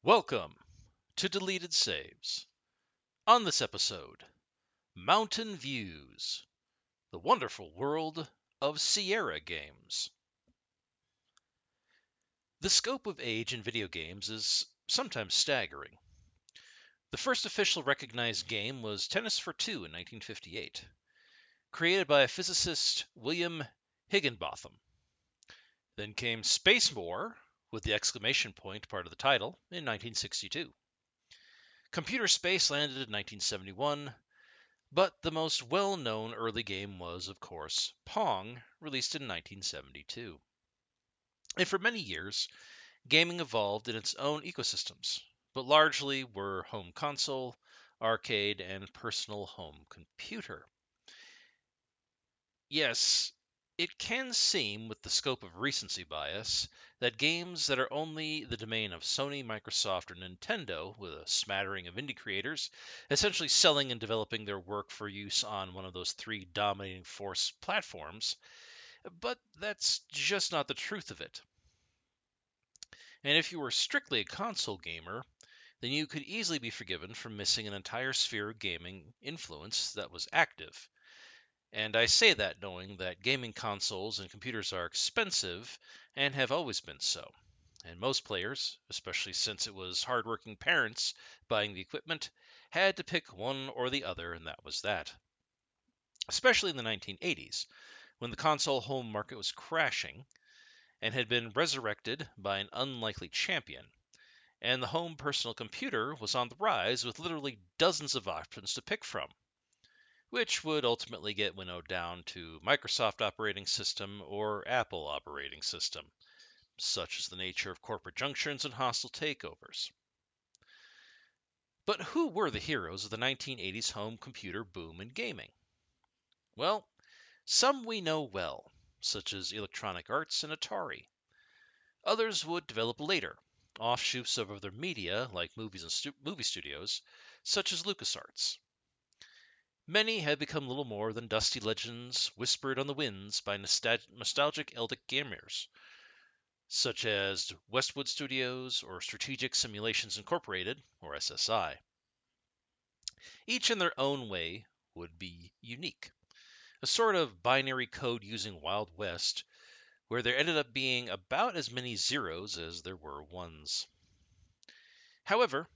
Welcome to Deleted Saves. On this episode, Mountain Views, the wonderful world of Sierra games. The scope of age in video games is sometimes staggering. The first official recognized game was Tennis for Two in 1958, created by physicist William Higginbotham. Then came Space War, with the exclamation point part of the title, in 1962. Computer Space landed in 1971, but the most well-known early game was, of course, Pong, released in 1972. And for many years, gaming evolved in its own ecosystems, but largely were home console, arcade, and personal home computer. Yes, it can seem, with the scope of recency bias, that games that are only the domain of Sony, Microsoft, or Nintendo, with a smattering of indie creators, essentially selling and developing their work for use on one of those three dominating force platforms, but that's just not the truth of it. And if you were strictly a console gamer, then you could easily be forgiven for missing an entire sphere of gaming influence that was active. And I say that knowing that gaming consoles and computers are expensive and have always been so. And most players, especially since it was hardworking parents buying the equipment, had to pick one or the other, and that was that. Especially in the 1980s, when the console home market was crashing and had been resurrected by an unlikely champion, and the home personal computer was on the rise with literally dozens of options to pick from, which would ultimately get winnowed down to Microsoft operating system or Apple operating system. Such is the nature of corporate junctions and hostile takeovers. But who were the heroes of the 1980s home computer boom in gaming? Well, some we know well, such as Electronic Arts and Atari. Others would develop later, offshoots of other media like movies and movie studios, such as LucasArts. Many had become little more than dusty legends whispered on the winds by nostalgic Eldic gamers, such as Westwood Studios or Strategic Simulations Incorporated, or SSI. Each in their own way would be unique, a sort of binary code using Wild West, where there ended up being about as many zeros as there were ones. However,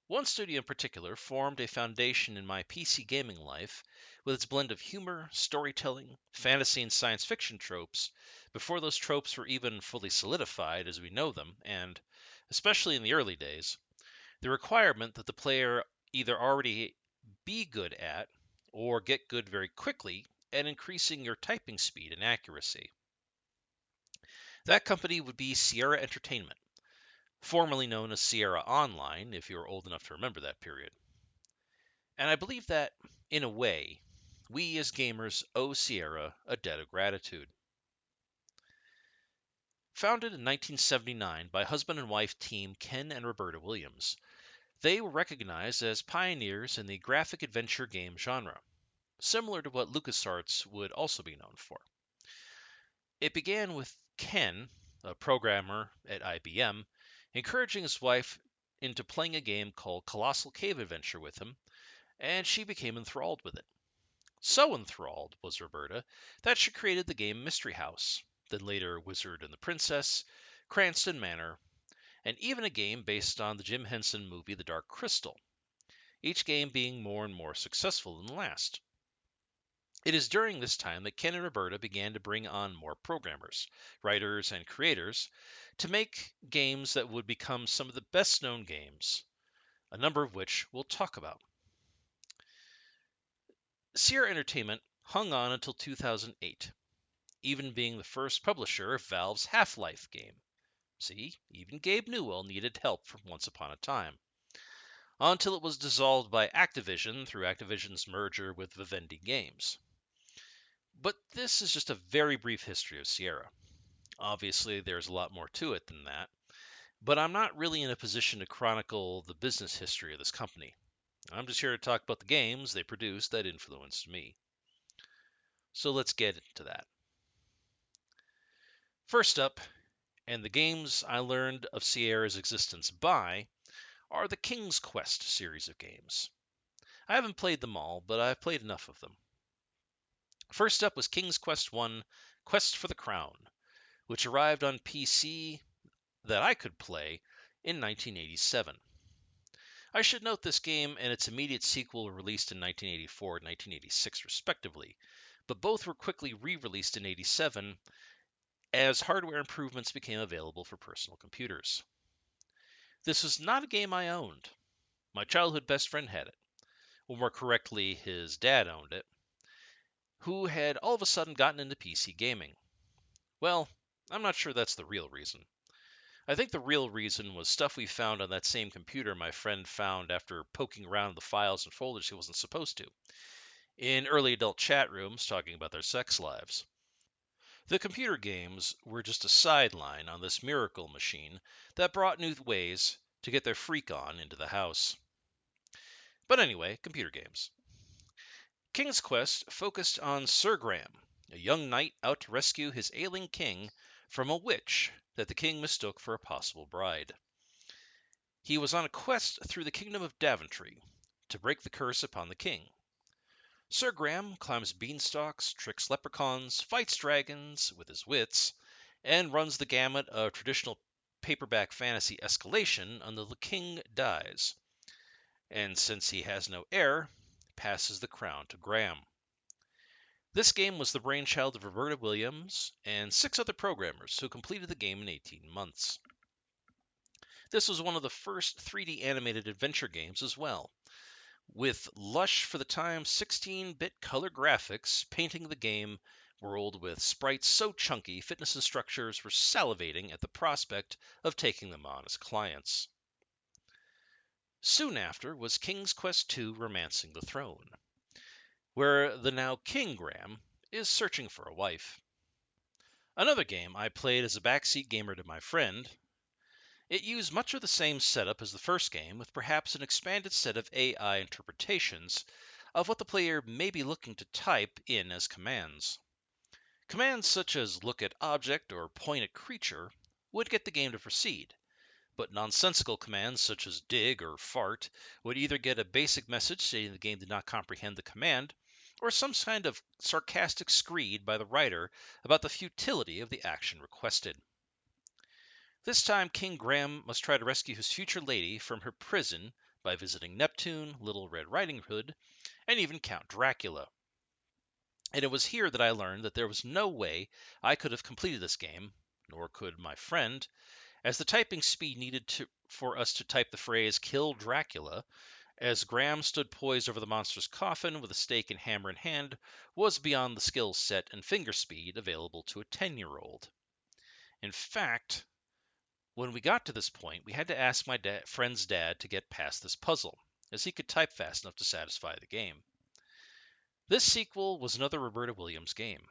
one studio in particular formed a foundation in my PC gaming life with its blend of humor, storytelling, fantasy, and science fiction tropes before those tropes were even fully solidified as we know them, and, especially in the early days, the requirement that the player either already be good at or get good very quickly at increasing your typing speed and accuracy. That company would be Sierra Entertainment, formerly known as Sierra Online, if you're old enough to remember that period. And I believe that, in a way, we as gamers owe Sierra a debt of gratitude. Founded in 1979 by husband and wife team Ken and Roberta Williams, they were recognized as pioneers in the graphic adventure game genre, similar to what LucasArts would also be known for. It began with Ken, a programmer at IBM, encouraging his wife into playing a game called Colossal Cave Adventure with him, and she became enthralled with it. So enthralled was Roberta that she created the game Mystery House, then later Wizard and the Princess, Cranston Manor, and even a game based on the Jim Henson movie The Dark Crystal, each game being more and more successful than the last. It is during this time that Ken and Roberta began to bring on more programmers, writers, and creators to make games that would become some of the best known games, a number of which we'll talk about. Sierra Entertainment hung on until 2008, even being the first publisher of Valve's Half-Life game. See, even Gabe Newell needed help from Once Upon a Time. Until it was dissolved by Activision through Activision's merger with Vivendi Games. But this is just a very brief history of Sierra. Obviously, there's a lot more to it than that, but I'm not really in a position to chronicle the business history of this company. I'm just here to talk about the games they produced that influenced me. So let's get into that. First up, and the games I learned of Sierra's existence by, are the King's Quest series of games. I haven't played them all, but I've played enough of them. First up was King's Quest I Quest for the Crown, which arrived on PC that I could play in 1987. I should note this game and its immediate sequel were released in 1984 and 1986 respectively, but both were quickly re-released in 87 as hardware improvements became available for personal computers. This was not a game I owned. My childhood best friend had it, or more correctly, his dad owned it, who had all of a sudden gotten into PC gaming. Well, I'm not sure that's the real reason. I think the real reason was stuff we found on that same computer my friend found after poking around the files and folders he wasn't supposed to, in early adult chat rooms talking about their sex lives. The computer games were just a sideline on this miracle machine that brought new ways to get their freak on into the house. But anyway, computer games. King's Quest focused on Sir Graham, a young knight out to rescue his ailing king from a witch that the king mistook for a possible bride. He was on a quest through the kingdom of Daventry to break the curse upon the king. Sir Graham climbs beanstalks, tricks leprechauns, fights dragons with his wits, and runs the gamut of traditional paperback fantasy escalation until the king dies. And since he has no heir, passes the crown to Graham. This game was the brainchild of Roberta Williams and 6 other programmers who completed the game in 18 months. This was one of the first 3D animated adventure games as well, with lush for the time 16-bit color graphics painting the game world with sprites so chunky fitness instructors were salivating at the prospect of taking them on as clients. Soon after was King's Quest II Romancing the Throne, where the now King Graham is searching for a wife. Another game I played as a backseat gamer to my friend. It used much of the same setup as the first game, with perhaps an expanded set of AI interpretations of what the player may be looking to type in as commands. Commands such as look at object or point at creature would get the game to proceed, but nonsensical commands such as dig or fart would either get a basic message stating the game did not comprehend the command, or some kind of sarcastic screed by the writer about the futility of the action requested. This time, King Graham must try to rescue his future lady from her prison by visiting Neptune, Little Red Riding Hood, and even Count Dracula. And it was here that I learned that there was no way I could have completed this game, nor could my friend, as the typing speed needed for us to type the phrase "Kill Dracula," as Graham stood poised over the monster's coffin with a stake and hammer in hand, was beyond the skill set and finger speed available to a 10-year-old. In fact, when we got to this point, we had to ask my friend's dad to get past this puzzle, as he could type fast enough to satisfy the game. This sequel was another Roberta Williams game,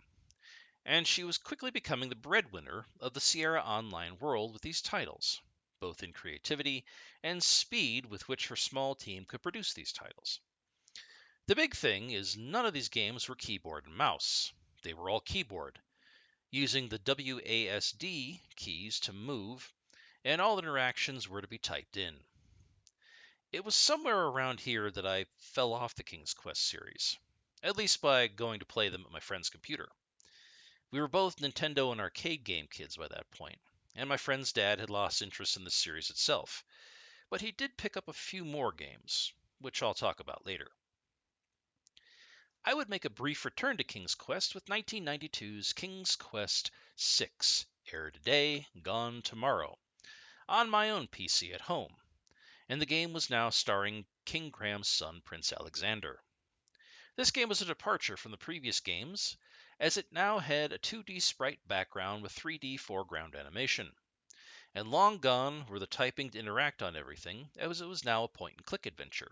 and she was quickly becoming the breadwinner of the Sierra Online world with these titles, both in creativity and speed with which her small team could produce these titles. The big thing is none of these games were keyboard and mouse. They were all keyboard, using the WASD keys to move, and all interactions were to be typed in. It was somewhere around here that I fell off the King's Quest series, at least by going to play them at my friend's computer. We were both Nintendo and arcade game kids by that point, and my friend's dad had lost interest in the series itself, but he did pick up a few more games, which I'll talk about later. I would make a brief return to King's Quest with 1992's King's Quest VI, aired today, gone tomorrow, on my own PC at home, and the game was now starring King Graham's son, Prince Alexander. This game was a departure from the previous games, as it now had a 2D sprite background with 3D foreground animation. And long gone were the typing to interact on everything, as it was now a point-and-click adventure,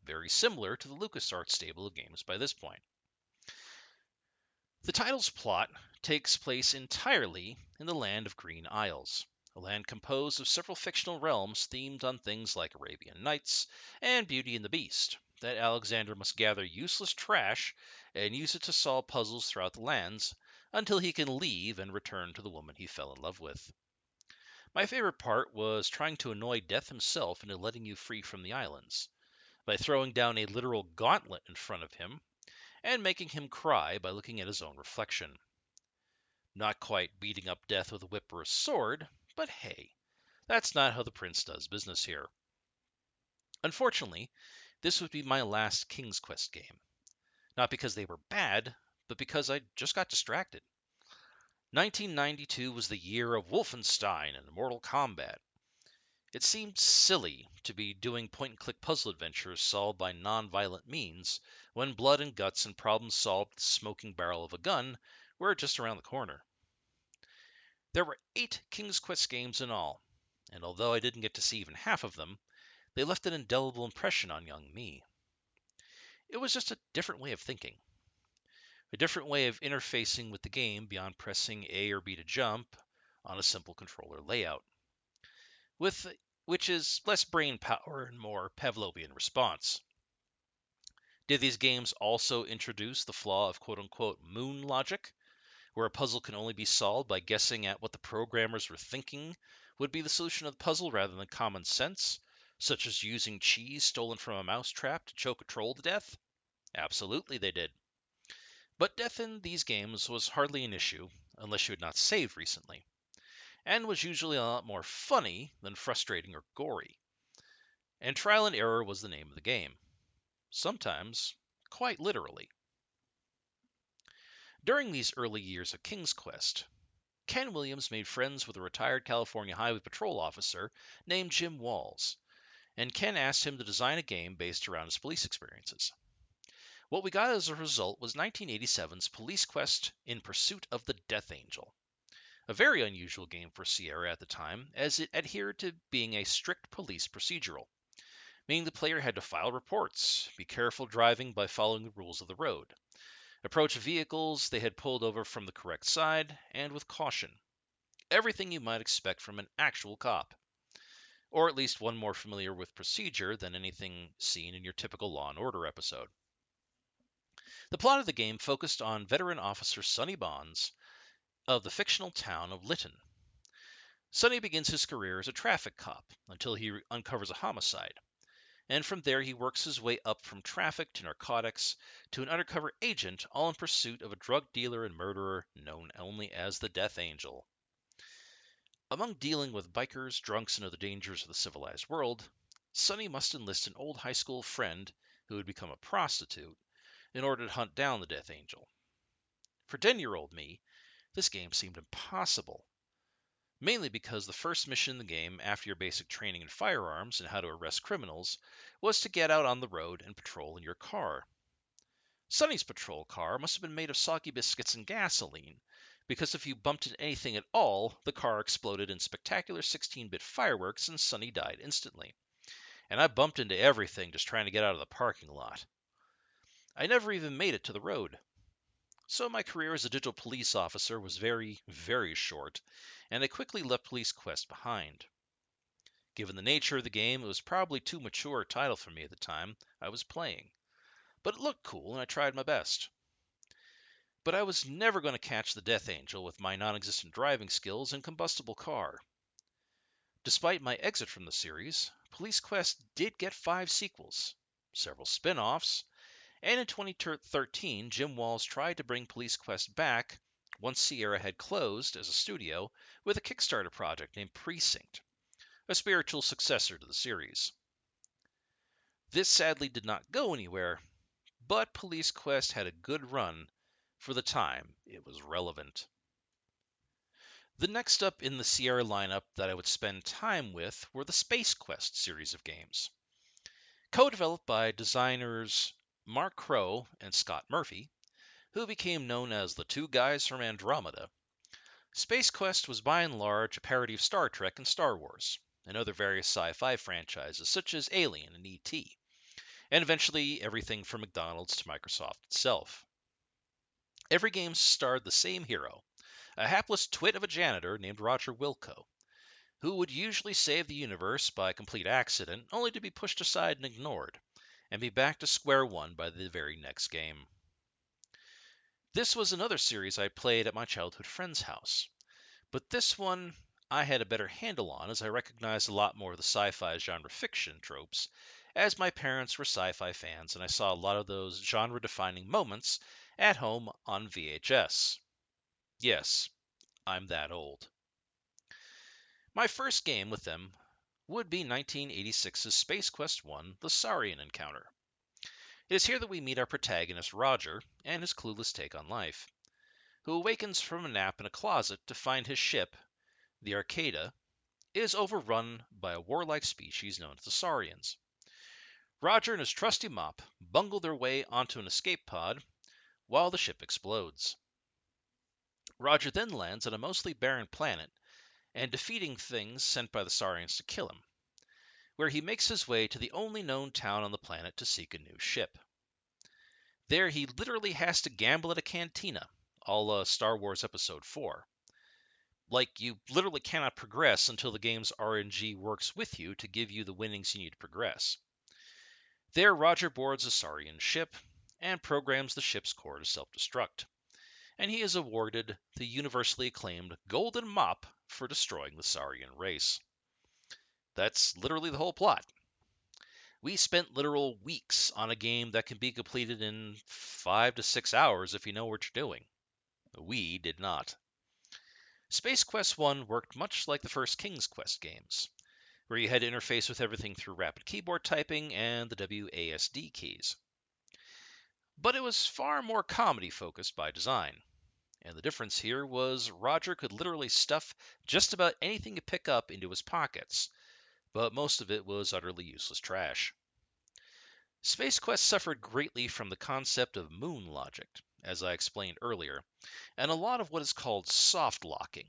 very similar to the LucasArts stable of games by this point. The title's plot takes place entirely in the land of Green Isles, a land composed of several fictional realms themed on things like Arabian Nights and Beauty and the Beast, that Alexander must gather useless trash and use it to solve puzzles throughout the lands until he can leave and return to the woman he fell in love with. My favorite part was trying to annoy Death himself into letting you free from the islands, by throwing down a literal gauntlet in front of him and making him cry by looking at his own reflection. Not quite beating up Death with a whip or a sword, but hey, that's not how the prince does business here. Unfortunately, this would be my last King's Quest game. Not because they were bad, but because I just got distracted. 1992 was the year of Wolfenstein and Mortal Kombat. It seemed silly to be doing point-and-click puzzle adventures solved by non-violent means when blood and guts and problems solved with the smoking barrel of a gun were just around the corner. There were 8 King's Quest games in all, and although I didn't get to see even half of them, they left an indelible impression on young me. It was just a different way of thinking, a different way of interfacing with the game beyond pressing A or B to jump on a simple controller layout, with which is less brain power and more Pavlovian response. Did these games also introduce the flaw of quote unquote moon logic, where a puzzle can only be solved by guessing at what the programmers were thinking would be the solution of the puzzle rather than common sense, such as using cheese stolen from a mousetrap to choke a troll to death? Absolutely, they did. But death in these games was hardly an issue unless you had not saved recently, and was usually a lot more funny than frustrating or gory. And trial and error was the name of the game. Sometimes, quite literally. During these early years of King's Quest, Ken Williams made friends with a retired California Highway Patrol officer named Jim Walls, and Ken asked him to design a game based around his police experiences. What we got as a result was 1987's Police Quest in Pursuit of the Death Angel, a very unusual game for Sierra at the time, as it adhered to being a strict police procedural, meaning the player had to file reports, be careful driving by following the rules of the road, approach vehicles they had pulled over from the correct side, and with caution. Everything you might expect from an actual cop, or at least one more familiar with procedure than anything seen in your typical Law and Order episode. The plot of the game focused on veteran officer Sonny Bonds of the fictional town of Lytton. Sonny begins his career as a traffic cop until he uncovers a homicide, and from there he works his way up from traffic to narcotics to an undercover agent, all in pursuit of a drug dealer and murderer known only as the Death Angel. Among dealing with bikers, drunks, and other dangers of the civilized world, Sonny must enlist an old high school friend who would become a prostitute in order to hunt down the Death Angel. For 10-year-old me, this game seemed impossible, mainly because the first mission in the game, after your basic training in firearms and how to arrest criminals, was to get out on the road and patrol in your car. Sonny's patrol car must have been made of soggy biscuits and gasoline, because if you bumped into anything at all, the car exploded in spectacular 16-bit fireworks and Sonny died instantly. And I bumped into everything just trying to get out of the parking lot. I never even made it to the road. So my career as a digital police officer was very, very short, and I quickly left Police Quest behind. Given the nature of the game, it was probably too mature a title for me at the time I was playing. But it looked cool, and I tried my best. But I was never going to catch the Death Angel with my non-existent driving skills and combustible car. Despite my exit from the series, Police Quest did get 5 sequels, several spin-offs, and in 2013, Jim Walls tried to bring Police Quest back once Sierra had closed as a studio with a Kickstarter project named Precinct, a spiritual successor to the series. This sadly did not go anywhere, but Police Quest had a good run for the time it was relevant. The next up in the Sierra lineup that I would spend time with were the Space Quest series of games. Co-developed by designers Mark Crow and Scott Murphy, who became known as the Two Guys from Andromeda, Space Quest was by and large a parody of Star Trek and Star Wars, and other various sci-fi franchises such as Alien and E.T., and eventually everything from McDonald's to Microsoft itself. Every game starred the same hero, a hapless twit of a janitor named Roger Wilco, who would usually save the universe by complete accident, only to be pushed aside and ignored, and be back to square one by the very next game. This was another series I played at my childhood friend's house, but this one I had a better handle on, as I recognized a lot more of the sci-fi genre fiction tropes, as my parents were sci-fi fans and I saw a lot of those genre-defining moments at home on VHS. Yes, I'm that old. My first game with them would be 1986's Space Quest I: The Saurian Encounter. It is here that we meet our protagonist Roger and his clueless take on life, who awakens from a nap in a closet to find his ship, the Arcada, is overrun by a warlike species known as the Saurians. Roger and his trusty mop bungle their way onto an escape pod while the ship explodes. Roger then lands on a mostly barren planet and defeating things sent by the Saurians to kill him, where he makes his way to the only known town on the planet to seek a new ship. There he literally has to gamble at a cantina, a la Star Wars Episode 4. Like, you literally cannot progress until the game's RNG works with you to give you the winnings you need to progress. There, Roger boards a Saurian ship and programs the ship's core to self-destruct, and he is awarded the universally acclaimed Golden Mop for destroying the Saurian race. That's literally the whole plot. We spent literal weeks on a game that can be completed in 5 to 6 hours if you know what you're doing. We did not. Space Quest I worked much like the first King's Quest games, where you had to interface with everything through rapid keyboard typing and the WASD keys. But it was far more comedy-focused by design, and the difference here was Roger could literally stuff just about anything to pick up into his pockets, but most of it was utterly useless trash. Space Quest suffered greatly from the concept of moon logic, as I explained earlier, and a lot of what is called soft locking,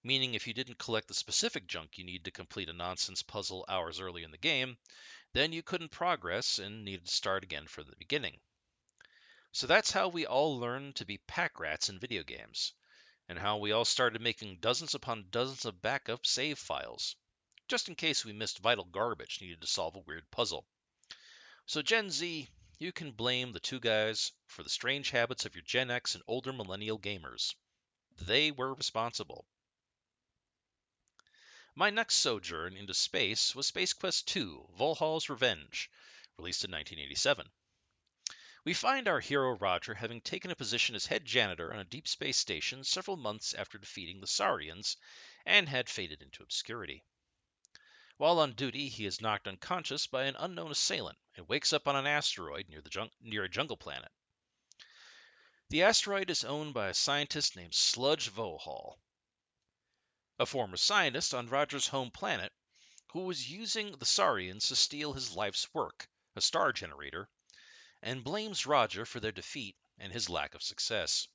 meaning if you didn't collect the specific junk you needed to complete a nonsense puzzle hours early in the game, then you couldn't progress and needed to start again from the beginning. So that's how we all learned to be pack rats in video games, and how we all started making dozens upon dozens of backup save files, just in case we missed vital garbage needed to solve a weird puzzle. So Gen Z, you can blame the two guys for the strange habits of your Gen X and older millennial gamers. They were responsible. My next sojourn into space was Space Quest II: Volhal's Revenge, released in 1987. We find our hero Roger having taken a position as head janitor on a deep space station several months after defeating the Saurians and had faded into obscurity. While on duty, he is knocked unconscious by an unknown assailant and wakes up on an asteroid near a jungle planet. The asteroid is owned by a scientist named Sludge Vohal, a former scientist on Roger's home planet who was using the Saurians to steal his life's work, a star generator, and blames Roger for their defeat and his lack of success.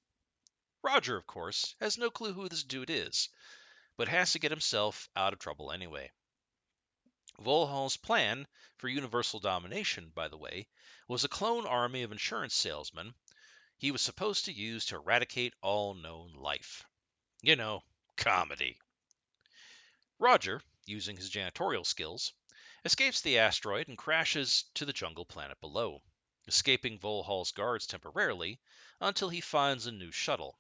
Roger, of course, has no clue who this dude is, but has to get himself out of trouble anyway. Volhal's plan for universal domination, by the way, was a clone army of insurance salesmen he was supposed to use to eradicate all known life. You know, comedy. Roger, using his janitorial skills, escapes the asteroid and crashes to the jungle planet below, escaping Volhal's guards temporarily until he finds a new shuttle,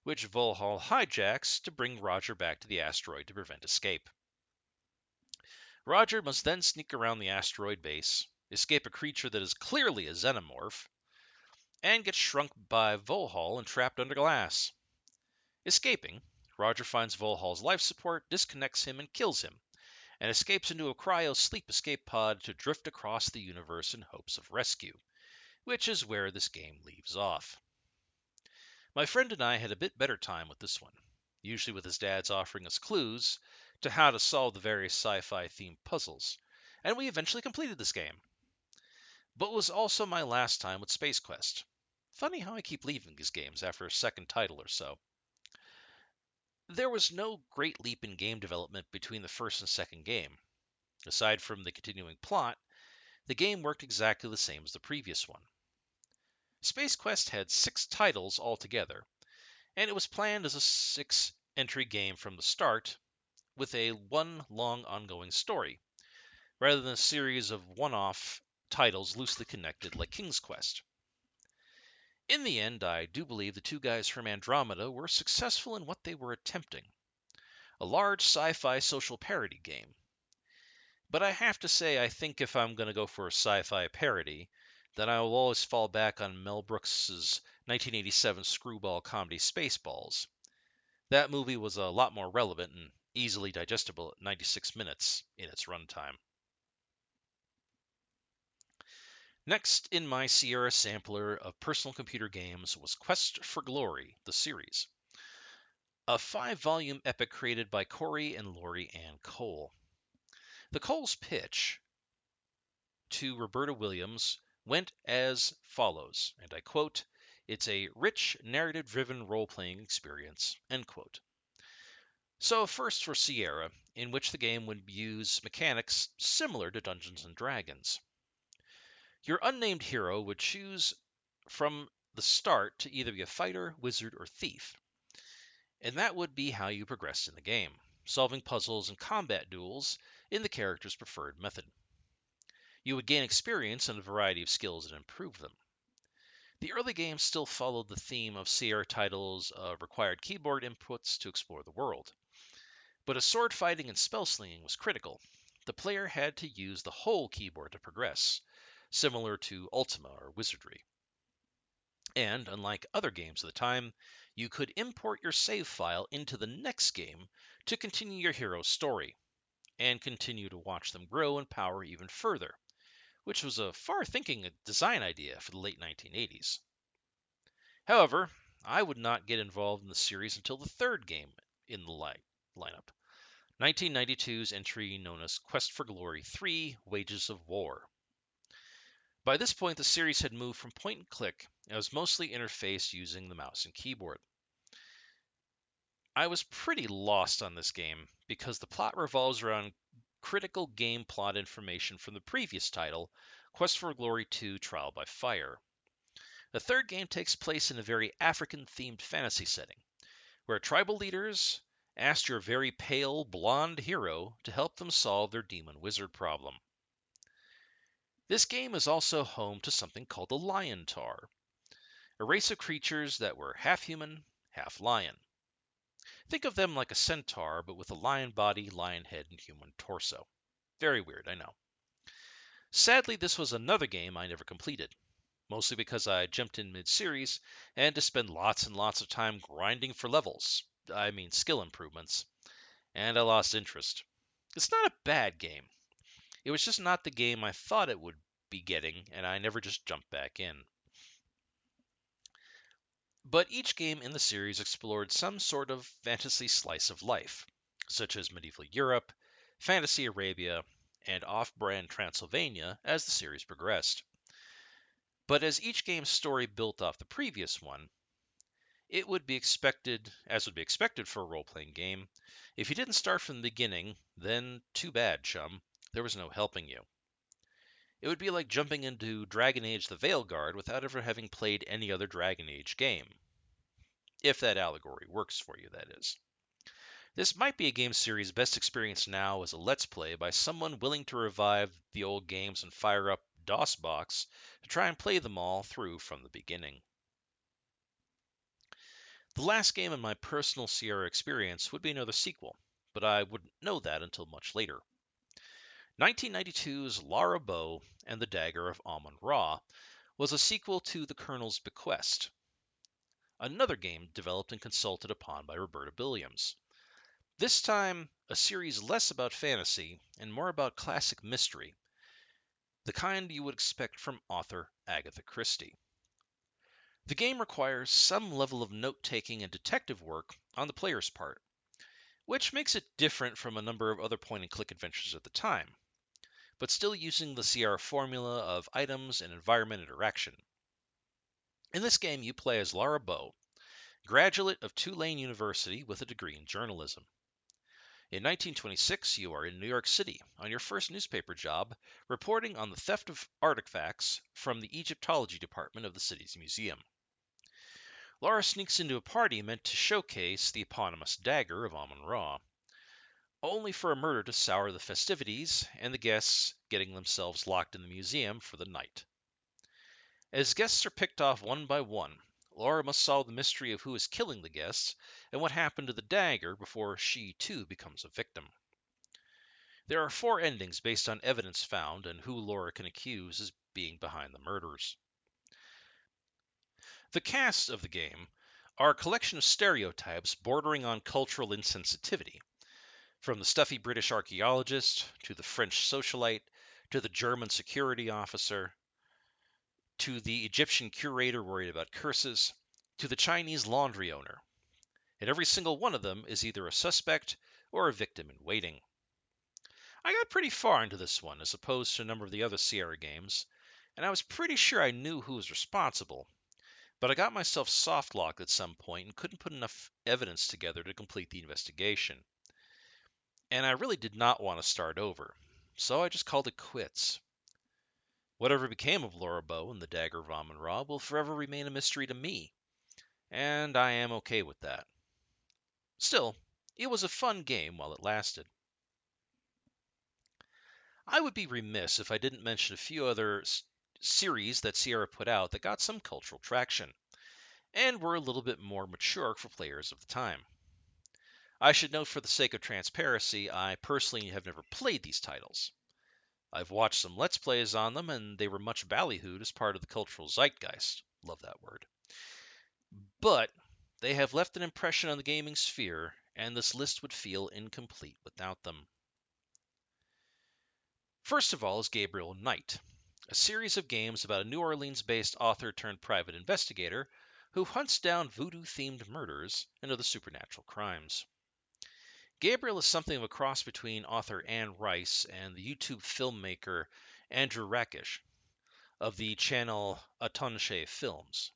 which Volhal hijacks to bring Roger back to the asteroid to prevent escape. Roger must then sneak around the asteroid base, escape a creature that is clearly a xenomorph, and get shrunk by Volhal and trapped under glass. Escaping, Roger finds Volhal's life support, disconnects him, and kills him, and escapes into a cryo sleep escape pod to drift across the universe in hopes of rescue, which is where this game leaves off. My friend and I had a bit better time with this one, usually with his dad's offering us clues to how to solve the various sci-fi themed puzzles, and we eventually completed this game. But it was also my last time with Space Quest. Funny how I keep leaving these games after a second title or so. There was no great leap in game development between the first and second game. Aside from the continuing plot, the game worked exactly the same as the previous one. Space Quest had 6 titles altogether, and it was planned as a 6-entry game from the start, with one long ongoing story, rather than a series of one-off titles loosely connected like King's Quest. In the end, I do believe the two guys from Andromeda were successful in what they were attempting. a large sci-fi social parody game. But I have to say, I think if I'm going to go for a sci-fi parody, then I will always fall back on Mel Brooks's 1987 screwball comedy Spaceballs. That movie was a lot more relevant and easily digestible at 96 minutes in its runtime. Next in my Sierra sampler of personal computer games was Quest for Glory, the series, a 5-volume epic created by Corey and Lori Ann Cole. The Cole's pitch to Roberta Williams went as follows, and I quote, "It's a rich, narrative-driven role-playing experience," end quote. So first for Sierra, in which the game would use mechanics similar to Dungeons & Dragons. Your unnamed hero would choose from the start to either be a fighter, wizard, or thief, and that would be how you progressed in the game, solving puzzles and combat duels in the character's preferred method. You would gain experience and a variety of skills that improve them. The early game still followed the theme of Sierra titles of required keyboard inputs to explore the world. But as sword fighting and spell slinging was critical, the player had to use the whole keyboard to progress, similar to Ultima or Wizardry. And, unlike other games of the time, you could import your save file into the next game to continue your hero's story, and continue to watch them grow in power even further, which was a far-thinking design idea for the late 1980s. However, I would not get involved in the series until the third game in the lineup, 1992's entry known as Quest for Glory 3: Wages of War. By this point, the series had moved from point and click and was mostly interfaced using the mouse and keyboard. I was pretty lost on this game because the plot revolves around critical game plot information from the previous title, Quest for Glory 2: Trial by Fire. The third game takes place in a very African-themed fantasy setting, where tribal leaders asked your very pale, blonde hero to help them solve their demon wizard problem. This game is also home to something called the Lion Tar, a race of creatures that were half human, half lion. Think of them like a centaur, but with a lion body, lion head, and human torso. Very weird, I know. Sadly, this was another game I never completed, mostly because I jumped in mid-series and had to spend lots and lots of time grinding for levels, skill improvements, and I lost interest. It's not a bad game. It was just not the game I thought it would be getting, and I never just jumped back in. But each game in the series explored some sort of fantasy slice of life, such as medieval Europe, fantasy Arabia, and off-brand Transylvania as the series progressed. But as each game's story built off the previous one, it would be expected, as would be expected for a role-playing game, if you didn't start from the beginning, then too bad, chum. There was no helping you. It would be like jumping into Dragon Age the Veilguard without ever having played any other Dragon Age game. If that allegory works for you, that is. This might be a game series best experienced now as a Let's Play by someone willing to revive the old games and fire up DOSBox to try and play them all through from the beginning. The last game in my personal Sierra experience would be another sequel, but I wouldn't know that until much later. 1992's Lara Bow and the Dagger of Amon-Ra was a sequel to The Colonel's Bequest, another game developed and consulted upon by Roberta Williams. This time, a series less about fantasy and more about classic mystery, the kind you would expect from author Agatha Christie. The game requires some level of note-taking and detective work on the player's part, which makes it different from a number of other point-and-click adventures at the time, but still using the Sierra formula of items and environment interaction. In this game, you play as Lara Bow, graduate of Tulane University with a degree in journalism. In 1926, you are in New York City on your first newspaper job, reporting on the theft of artifacts from the Egyptology department of the city's museum. Lara sneaks into a party meant to showcase the eponymous dagger of Amon-Ra, only for a murder to sour the festivities and the guests getting themselves locked in the museum for the night. As guests are picked off one by one Laura must solve the mystery of who is killing the guests and what happened to the dagger before she, too, becomes a victim. There are 4 endings based on evidence found and who Laura can accuse as being behind the murders. The cast of the game are a collection of stereotypes bordering on cultural insensitivity, from the stuffy British archaeologist to the French socialite to the German security officer to the Egyptian curator worried about curses to the Chinese laundry owner. And every single one of them is either a suspect or a victim in waiting. I got pretty far into this one as opposed to a number of the other Sierra games, and I was pretty sure I knew who was responsible, but I got myself soft-locked at some point and couldn't put enough evidence together to complete the investigation. And I really did not want to start over, so I just called it quits. Whatever became of Laura Bow and the dagger of Amun-Ra will forever remain a mystery to me, and I am okay with that. Still, it was a fun game while it lasted. I would be remiss if I didn't mention a few other series that Sierra put out that got some cultural traction, and were a little bit more mature for players of the time. I should note for the sake of transparency, I personally have never played these titles. I've watched some Let's Plays on them, and they were much ballyhooed as part of the cultural zeitgeist. Love that word. But they have left an impression on the gaming sphere, and this list would feel incomplete without them. First of all is Gabriel Knight, a series of games about a New Orleans-based author turned private investigator who hunts down voodoo-themed murders and other supernatural crimes. Gabriel is something of a cross between author Anne Rice and the YouTube filmmaker Andrew Rakish of the channel Atonche Films.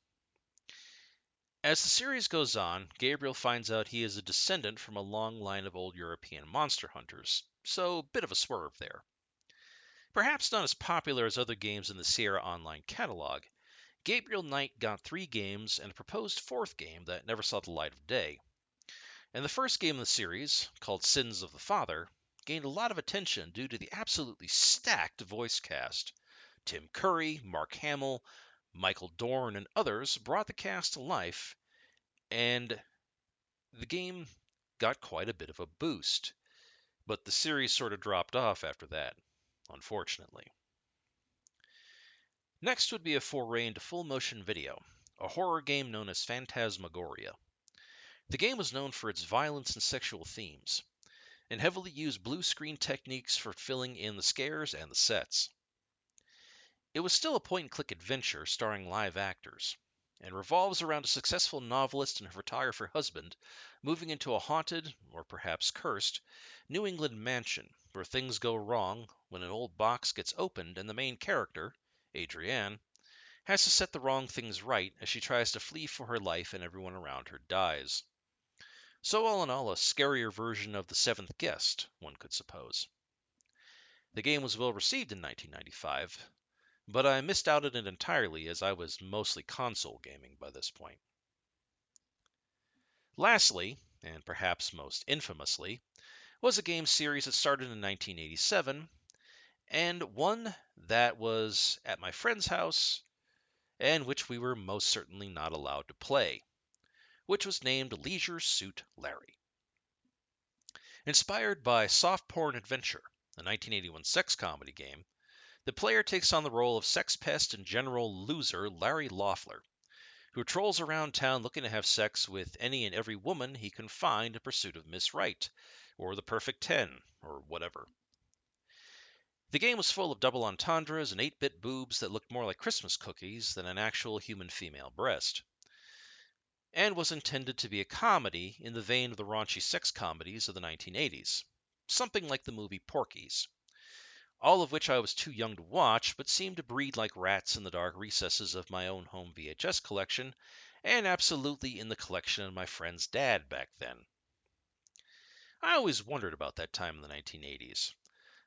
As the series goes on, Gabriel finds out he is a descendant from a long line of old European monster hunters, so a bit of a swerve there. Perhaps not as popular as other games in the Sierra Online catalog, Gabriel Knight got 3 games and a proposed 4th game that never saw the light of day. And the first game in the series, called Sins of the Father, gained a lot of attention due to the absolutely stacked voice cast. Tim Curry, Mark Hamill, Michael Dorn, and others brought the cast to life, and the game got quite a bit of a boost. But the series sort of dropped off after that, unfortunately. Next would be a foray into full-motion video, a horror game known as Phantasmagoria. The game was known for its violence and sexual themes, and heavily used blue screen techniques for filling in the scares and the sets. It was still a point-and-click adventure starring live actors, and revolves around a successful novelist and her photographer husband moving into a haunted, or perhaps cursed, New England mansion where things go wrong when an old box gets opened and the main character, Adrienne, has to set the wrong things right as she tries to flee for her life and everyone around her dies. So all in all, a scarier version of The Seventh Guest, one could suppose. The game was well received in 1995, but I missed out on it entirely as I was mostly console gaming by this point. Lastly, and perhaps most infamously, was a game series that started in 1987, and one that was at my friend's house, and which we were most certainly not allowed to play, which was named Leisure Suit Larry. Inspired by Soft Porn Adventure, a 1981 sex comedy game, the player takes on the role of sex pest and general loser Larry Loeffler, who trolls around town looking to have sex with any and every woman he can find in pursuit of Miss Right, or the Perfect 10, or whatever. The game was full of double entendres and 8-bit boobs that looked more like Christmas cookies than an actual human female breast, and was intended to be a comedy in the vein of the raunchy sex comedies of the 1980s, something like the movie Porky's, all of which I was too young to watch, but seemed to breed like rats in the dark recesses of my own home VHS collection, and absolutely in the collection of my friend's dad back then. I always wondered about that time in the 1980s,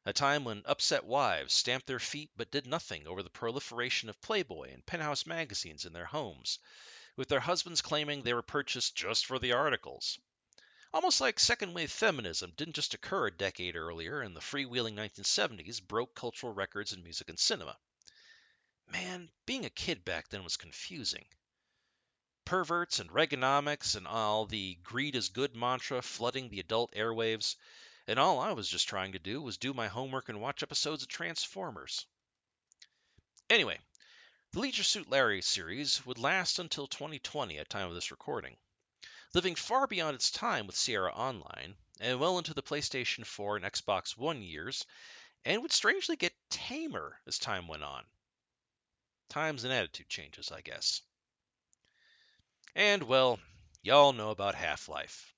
a time when upset wives stamped their feet but did nothing over the proliferation of Playboy and Penthouse magazines in their homes, with their husbands claiming they were purchased just for the articles. Almost like second-wave feminism didn't just occur a decade earlier and the freewheeling 1970s broke cultural records in music and cinema. Man, being a kid back then was confusing. perverts and Reaganomics and all the greed is good mantra flooding the adult airwaves, and all I was just trying to do was do my homework and watch episodes of Transformers. Anyway, the Leisure Suit Larry series would last until 2020 at time of this recording, living far beyond its time with Sierra Online, and well into the PlayStation 4 and Xbox One years, and would strangely get tamer as time went on. Times and attitude changes, I guess. And, well, y'all know about Half-Life.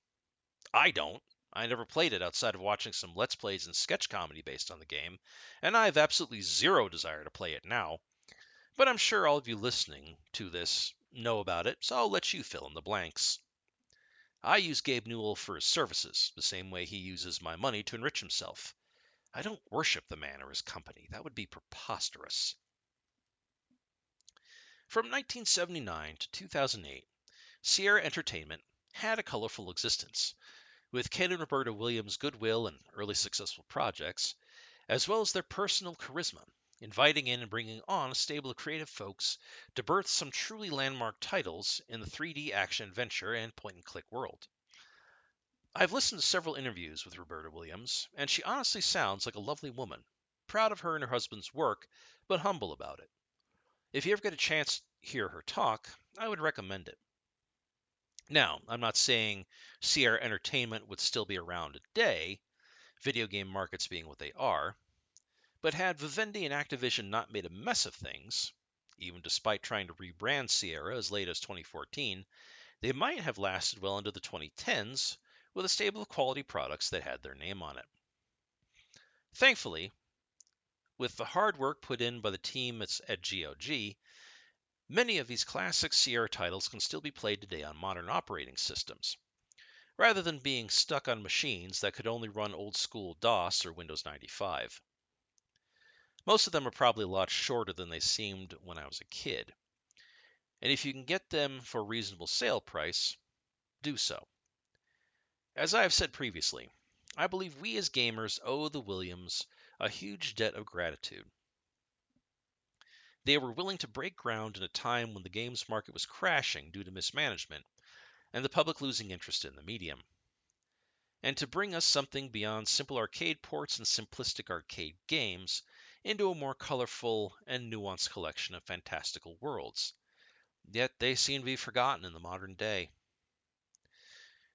I don't. I never played it outside of watching some Let's Plays and sketch comedy based on the game, and I have absolutely zero desire to play it now. But I'm sure all of you listening to this know about it, so I'll let you fill in the blanks. I use Gabe Newell for his services, the same way he uses my money to enrich himself. I don't worship the man or his company. That would be preposterous. From 1979 to 2008, Sierra Entertainment had a colorful existence, with Ken and Roberta Williams' goodwill and early successful projects, as well as their personal charisma, inviting in and bringing on a stable of creative folks to birth some truly landmark titles in the 3D action adventure and point-and-click world. I've listened to several interviews with Roberta Williams, and she honestly sounds like a lovely woman, proud of her and her husband's work, but humble about it. If you ever get a chance to hear her talk, I would recommend it. Now, I'm not saying Sierra Entertainment would still be around today, video game markets being what they are, but had Vivendi and Activision not made a mess of things, even despite trying to rebrand Sierra as late as 2014, they might have lasted well into the 2010s with a stable of quality products that had their name on it. Thankfully, with the hard work put in by the team at GOG, many of these classic Sierra titles can still be played today on modern operating systems, rather than being stuck on machines that could only run old-school DOS or Windows 95. Most of them are probably a lot shorter than they seemed when I was a kid. And if you can get them for a reasonable sale price, do so. As I have said previously, I believe we as gamers owe the Williams a huge debt of gratitude. They were willing to break ground in a time when the games market was crashing due to mismanagement and the public losing interest in the medium, and to bring us something beyond simple arcade ports and simplistic arcade games into a more colorful and nuanced collection of fantastical worlds. Yet they seem to be forgotten in the modern day.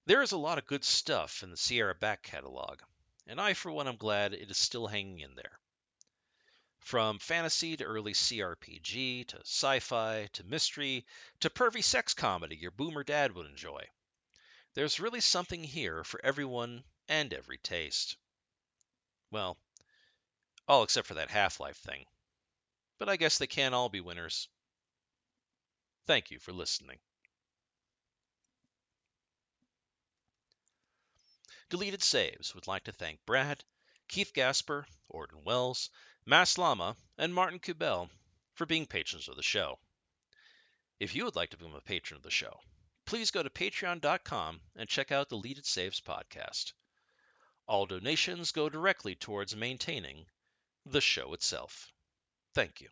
There is a lot of good stuff in the Sierra back catalog, and I for one am glad it is still hanging in there. From fantasy to early CRPG to sci-fi to mystery to pervy sex comedy your boomer dad would enjoy. There's really something here for everyone and every taste. Well, all except for that Half-Life thing. But I guess they can't all be winners. Thank you for listening. Deleted Saves would like to thank Brad, Keith Gasper, Orton Wells, Mass Lama, and Martin Kubel for being patrons of the show. If you would like to become a patron of the show, please go to patreon.com and check out the Deleted Saves podcast. All donations go directly towards maintaining the show itself. Thank you.